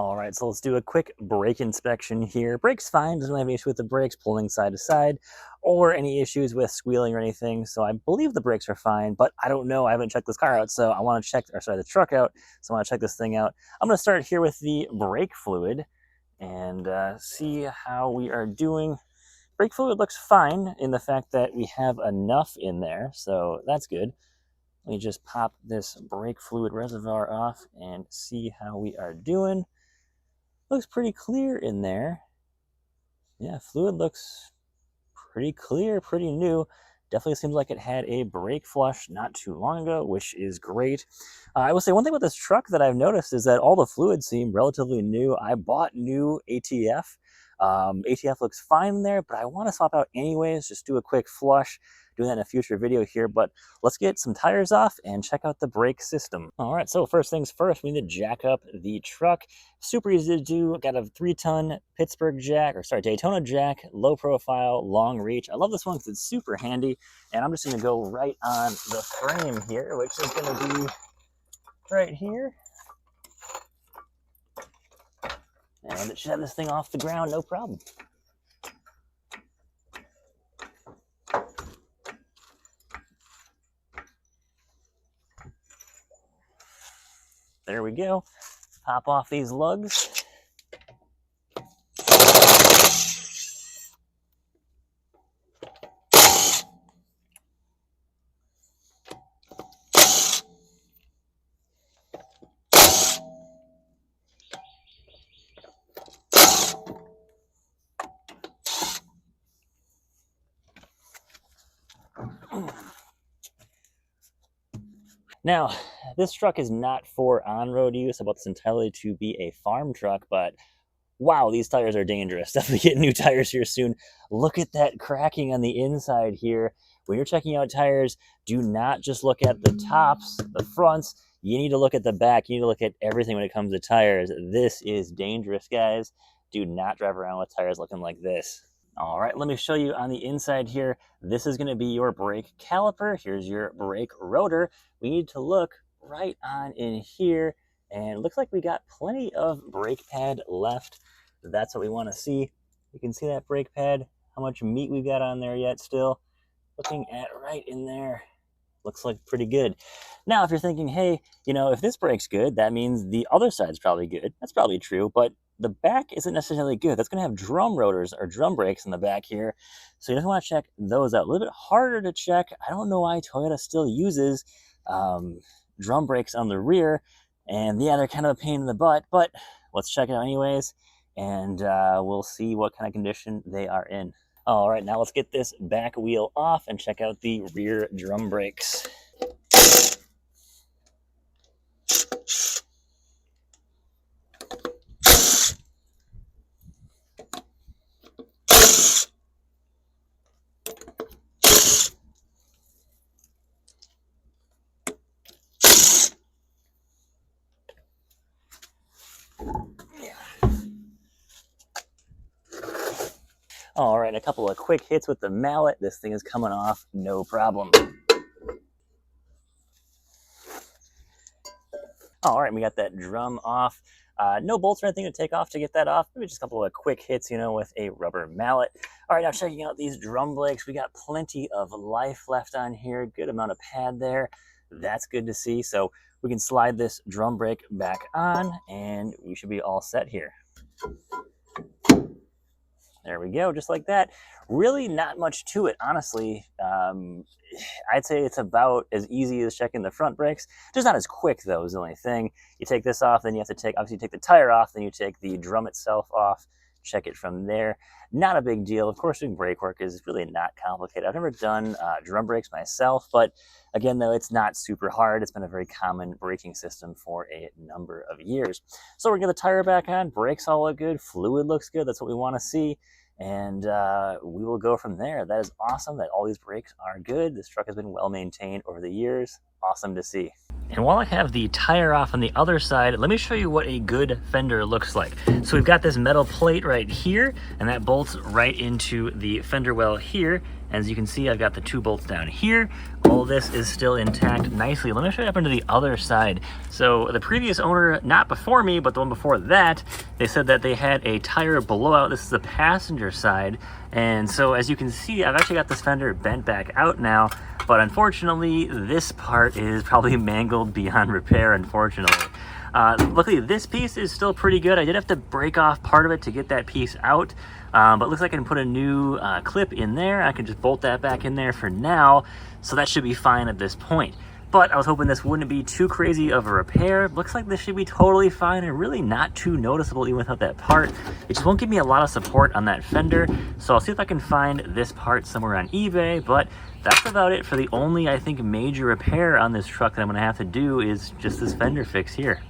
All right, so let's do a quick brake inspection here. Brake's fine, doesn't have any issue with the brakes pulling side to side or any issues with squealing or anything. So I believe the brakes are fine, but I don't know. I haven't checked this car out, so I want to check, or sorry, the truck out. So I want to check this thing out. I'm going to start here with the brake fluid and see how we are doing. Brake fluid looks fine in the fact that we have enough in there, so that's good. Let me just pop this brake fluid reservoir off and see how we are doing. Looks pretty clear in there. Yeah, fluid looks pretty clear, pretty new. Definitely seems like it had a brake flush not too long ago, which is great. I will say one thing about this truck that I've noticed is that all the fluids seem relatively new. I bought new ATF. ATF looks fine there, but I want to swap out anyways, just do a quick flush. Doing that in a future video here, but let's get some tires off and check out the brake system. All right, so first things first, we need to jack up the truck. Super easy to do. Got a 3-ton Pittsburgh jack, or sorry, Daytona jack, low profile, long reach. I love this one because it's super handy, and I'm just going to go right on the frame here, which is going to be right here. And it should have this thing off the ground, no problem. There we go. Pop off these lugs. Now, this truck is not for on-road use. I bought this entirely to be a farm truck, but wow, these tires are dangerous. Definitely getting new tires here soon. Look at that cracking on the inside here. When you're checking out tires, do not just look at the tops, the fronts. You need to look at the back. You need to look at everything when it comes to tires. This is dangerous, guys. Do not drive around with tires looking like this. All right, let me show you on the inside here. This is going to be your brake caliper. Here's your brake rotor. We need to look right on in here, and it looks like we got plenty of brake pad left. That's what we want to see. You can see that brake pad, how much meat we've got on there yet still. Looking at right in there. Looks like pretty good. Now, if you're thinking, hey, you know, if this brake's good, that means the other side's probably good. That's probably true, but the back isn't necessarily good. That's going to have drum rotors or drum brakes in the back here. So you just want to check those out. A little bit harder to check. I don't know why Toyota still uses drum brakes on the rear. And yeah, they're kind of a pain in the butt, but let's check it out anyways. And we'll see what kind of condition they are in. All right, now let's get this back wheel off and check out the rear drum brakes. All right, a couple of quick hits with the mallet. This thing is coming off, no problem. All right, we got that drum off. No bolts or anything to take off to get that off. Maybe just a couple of quick hits, you know, with a rubber mallet. All right, now checking out these drum brakes. We got plenty of life left on here. Good amount of pad there. That's good to see. So we can slide this drum brake back on and we should be all set here. There we go, just like that. Really not much to it, honestly. I'd say it's about as easy as checking the front brakes. Just not as quick, though, is the only thing. You take this off, then you have to take, obviously, you take the tire off, then you take the drum itself off, check it from there. Not a big deal. Of course, doing brake work is really not complicated. I've never done drum brakes myself, but again, though, it's not super hard. It's been a very common braking system for a number of years. So we're going to get the tire back on. Brakes all look good. Fluid looks good. That's what we want to see. And we will go from there. That is awesome that all these brakes are good. This truck has been well maintained over the years. Awesome to see. And while I have the tire off on the other side, let me show you what a good fender looks like. So we've got this metal plate right here, and that bolts right into the fender well here. As you can see, I've got the 2 bolts down here, all this is still intact nicely. Let me show you what happened to the other side. So the previous owner, not before me, but the one before that, they said that they had a tire blowout. This is the passenger side. And so as you can see, I've actually got this fender bent back out now, but unfortunately, this part is probably mangled beyond repair, unfortunately. Luckily, this piece is still pretty good. I did have to break off part of it to get that piece out, but it looks like I can put a new clip in there. I can just bolt that back in there for now, so that should be fine at this point. But I was hoping this wouldn't be too crazy of a repair. Looks like this should be totally fine and really not too noticeable even without that part. It just won't give me a lot of support on that fender, so I'll see if I can find this part somewhere on eBay, but that's about it for the only, I think, major repair on this truck that I'm gonna have to do is just this fender fix here.